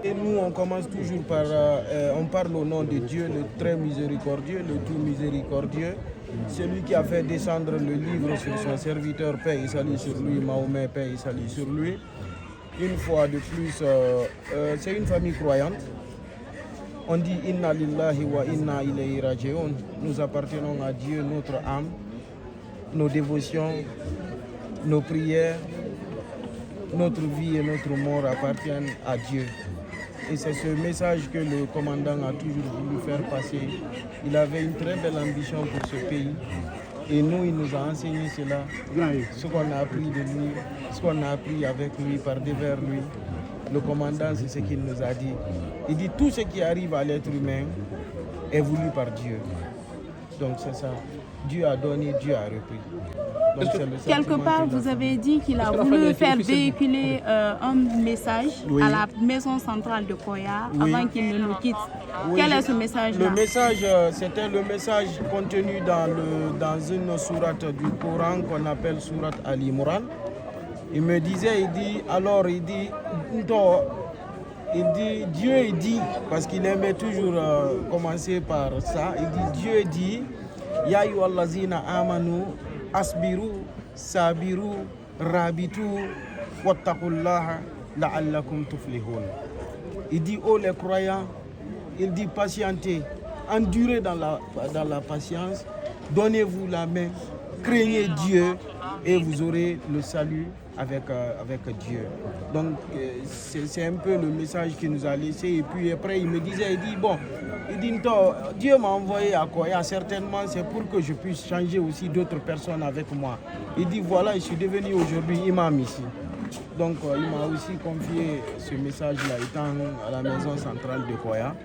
Et nous, on commence toujours par, on parle au nom de Dieu, le très miséricordieux, le tout miséricordieux, celui qui a fait descendre le livre sur son serviteur, paix et salut sur lui, Mahomet, paix et salut sur lui. Une fois de plus, c'est une famille croyante. On dit Inna lillahi wa inna ilayhi raji'un. Nous appartenons à Dieu, notre âme, nos dévotions, nos prières, notre vie et notre mort appartiennent à Dieu. Et c'est ce message que le commandant a toujours voulu faire passer. Il avait une très belle ambition pour ce pays. Et nous, il nous a enseigné cela, ce qu'on a appris de lui, ce qu'on a appris avec lui, par devers lui. Le commandant, c'est ce qu'il nous a dit. Il dit tout ce qui arrive à l'être humain est voulu par Dieu. Donc c'est ça. Dieu a donné, Dieu a repris. Donc, quelque part, vous avez dit qu'il a voulu faire véhiculer un message à la maison centrale de Koya avant qu'il ne nous quitte. Quel est ce message-là? Le message, c'était le message contenu dans une sourate du Coran qu'on appelle sourate Ali Imran. Il me disait, il dit, Dieu il dit, parce qu'il aimait toujours commencer par ça, il dit, Dieu dit, Ya ayyuhallazina amanu asbiru, sabiru, rabitu, wattaqullaha la'allakum tuflihun. Il dit, oh les croyants, il dit patientez, endurez dans la patience, donnez-vous la main, craignez Dieu et vous aurez le salut avec Dieu. Donc c'est un peu le message qu'il nous a laissé. Et puis après il me disait, Dieu m'a envoyé à Koya, certainement c'est pour que je puisse changer aussi d'autres personnes avec moi. Il dit voilà, je suis devenu aujourd'hui imam ici. Donc il m'a aussi confié ce message-là étant à la maison centrale de Koya.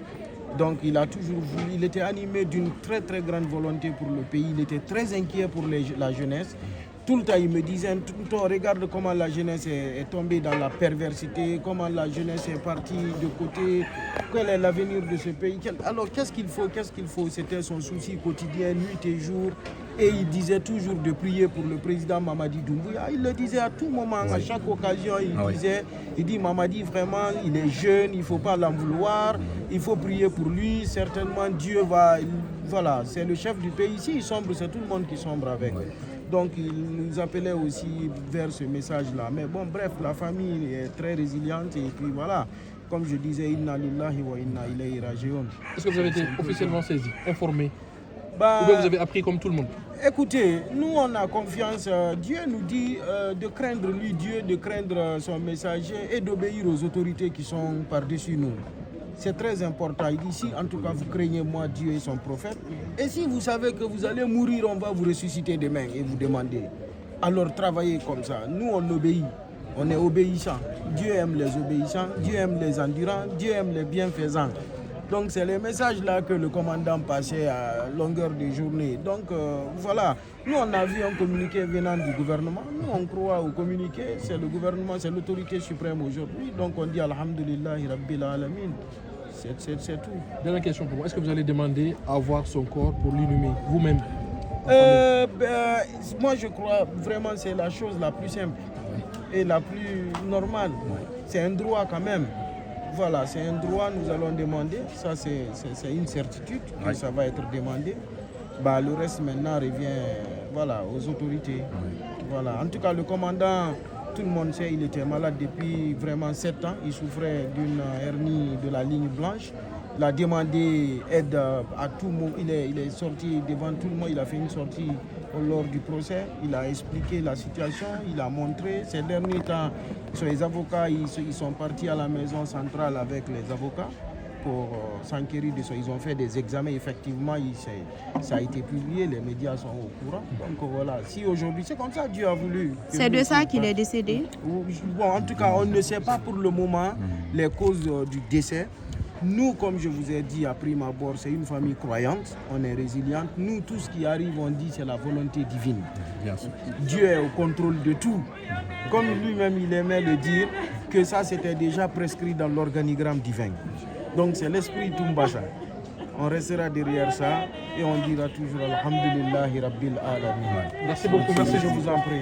Donc il a toujours voulu, il était animé d'une très très grande volonté pour le pays, il était très inquiet pour la jeunesse. Tout le temps, il me disait, tout le temps, regarde comment la jeunesse est tombée dans la perversité, comment la jeunesse est partie de côté, quel est l'avenir de ce pays. Alors, qu'est-ce qu'il faut? C'était son souci quotidien, nuit et jour. Et il disait toujours de prier pour le président Mamadi Doumbouya. Il le disait à tout moment, à chaque occasion, il dit Mamadi, vraiment, il est jeune, il ne faut pas l'en vouloir, il faut prier pour lui, certainement Dieu va... Voilà, c'est le chef du pays. Si il sombre, c'est tout le monde qui sombre avec. Donc il nous appelait aussi vers ce message-là. Mais bon, bref, la famille est très résiliente et puis voilà, comme je disais, Inna lillahi wa inna ilayhi raji'un. Est-ce que vous avez été officiellement saisi, informé, ou bien vous avez appris comme tout le monde? Écoutez, nous on a confiance. Dieu nous dit de craindre lui, Dieu, de craindre son messager et d'obéir aux autorités qui sont par-dessus nous. C'est très important. Il dit ici, en tout cas, vous craignez moi, Dieu et son prophète. Et si vous savez que vous allez mourir, on va vous ressusciter demain et vous demander. Alors travaillez comme ça. Nous, on obéit. On est obéissants. Dieu aime les obéissants, Dieu aime les endurants, Dieu aime les bienfaisants. Donc c'est les messages là que le commandant passait à longueur de journée. Donc voilà, nous on a vu un communiqué venant du gouvernement, nous on croit au communiqué, c'est le gouvernement, c'est l'autorité suprême aujourd'hui. Donc on dit Alhamdulillahi Rabbil Alamin, c'est tout. Dernière question pour moi, est-ce que vous allez demander à voir son corps pour l'inhumer vous-même? Moi je crois vraiment que c'est la chose la plus simple et la plus normale. C'est un droit quand même. Voilà, c'est un droit, nous allons demander, ça c'est une certitude que ça va être demandé. Le reste maintenant revient aux autorités. Voilà. En tout cas, le commandant, tout le monde sait, il était malade depuis vraiment 7 ans. Il souffrait d'une hernie de la ligne blanche. Il a demandé aide à tout le monde. Il est sorti devant tout le monde, il a fait une sortie lors du procès. Il a expliqué la situation, il a montré. Ces derniers temps, les avocats, ils sont partis à la maison centrale avec les avocats pour s'enquérir de ça. Ils ont fait des examens, effectivement, ça a été publié, les médias sont au courant. Donc voilà, si aujourd'hui, c'est comme ça, Dieu a voulu. C'est de ça qu'il est décédé? Bon, en tout cas, on ne sait pas pour le moment les causes du décès. Nous, comme je vous ai dit à prime abord, c'est une famille croyante, on est résiliente. Nous, tout ce qui arrive, on dit c'est la volonté divine. Dieu est au contrôle de tout. Comme lui-même, il aimait le dire, que ça, c'était déjà prescrit dans l'organigramme divin. Donc, c'est l'esprit Tumbasa. On restera derrière ça et on dira toujours Alhamdulillahi Rabbil Alamin. Merci beaucoup, merci, je vous en prie.